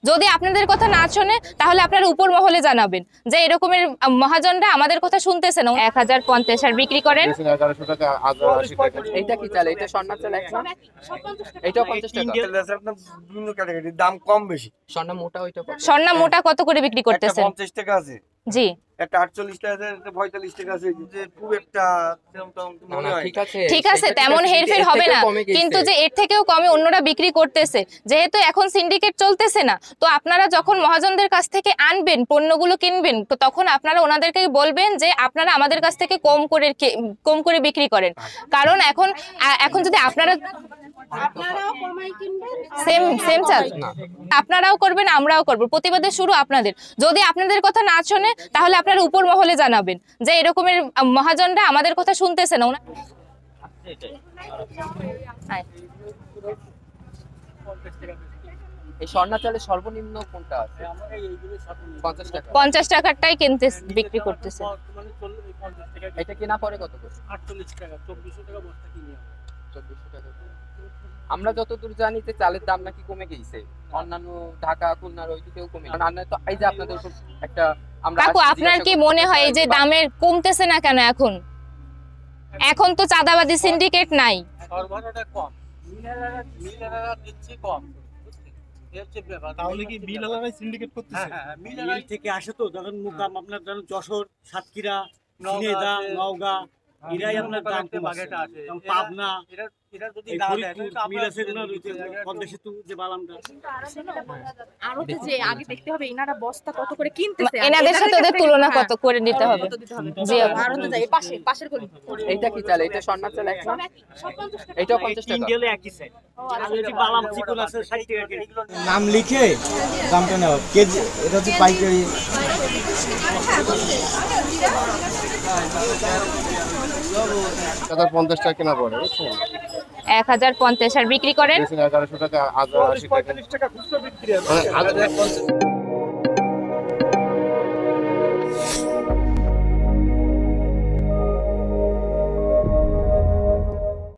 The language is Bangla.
যদি আপনাদের কথা না শোনে তাহলে আপনারা উপর মহলে জানাবেন যে এরকমের মহাজনরা আমাদের কথা শুনতেছে না। 1050 আর বিক্রি করেন 1100 টাকা, 80 টাকা। এইটা কি চাল? এটা স্বর্ণা চাল এখন এটা 50 টাকা। আপনার বিভিন্ন ক্যাটাগরির দাম কম বেশি। স্বর্ণা মোটা ওইটা কত? স্বর্ণা মোটা কত করে বিক্রি করতেছেন? 50 টাকা আছে, জি একটা 48 টাকা আছে, একটা 45 টাকা আছে। যে খুব একটা মনে হয় ঠিক আছে, তেমন হেরফের হবে না, কিন্তু যে এর থেকেও কমে অন্যরা বিক্রি করতেছে, যেহেতু এখন সিন্ডিকেট চলতেছে না, তো আপনারা যখন মহাজনদের কাছ থেকে আনবেন পণ্যগুলো কিনবেন, তো তখন আপনারা ওনাদেরকে বলবেন যে আপনারা আমাদের কাছ থেকে কম করে বিক্রি করেন। কারণ এখন যদি আপনারাও চাল, আপনারাও করবেন, আমরাও করব, প্রতিবাদের শুরু আপনাদের। যদি আপনাদের কথা না শোনে তাহলে আপনারা উপর মহলে জানাবেন যে এরকমের মহাজনরা আমাদের কথা শুনতেছে না। এই স্বর্ণা চালের সর্বনিম্ন কোনটা আছে? 50 টাকা। 50 টাকারটাই কিনতে বিক্রি করতেছে। এটা কিনা পরে কত করে? 48 টাকা, 2400 টাকা বস্তা কিনে। 2400 টাকা। আমরা যতদূর জানি যে চালের দাম নাকি কমে গেছে, অন্যান্য ঢাকা খুলনার ওইদিকেও কমে। কারণ তো এই যে আপনাদের উপর একটা আমরা কাকু, আপনার কি মনে হয় এই যে দামের কমতেছে না কেন? এখন তো চাঁদাবাদী সিন্ডিকেট নাই, সরবরাহটা কম, মিলাররা দিচ্ছে কম। তাহলে কি মিলাররাই সিন্ডিকেট করতেছে? হ্যাঁ, মিল থেকে আসে তো, ধরেন মুকাম আপনার ধরেন যশোর, সাতক্ষীরা, ঝিনাইদহ, নওগাঁ, এরাই আপনার দাম বাগেটা আছে, পাবনা, এরা যদি দাম দেয় মিল আছে না পদ্মা সেতু যে বালামটা আরো যে আগে দেখতে হবে এনারা বস্তা কত করে কিনতেছে, এনাদের সাথে ওদের তুলনা কত করে নিতে হবে। জি আরো তো যাই পাশের গলি। এইটা কি চাল? এটা স্বর্ণা চাল এখন এটা 50 টাকা। ইন্ডিয়ালে একই সাইজ, আর যদি বালাম চিকুন আছে 60 টাকা কেজি। নাম লিখে দামটা নেওয়া কেজি, এটা হচ্ছে পাইকারি। 1050 টাকা কেনা পড়ে, বুঝছেন? 1050 আর বিক্রি করেন 1100 টাকা, 80 টাকা। টাকা খুচরা বিক্রি। মানে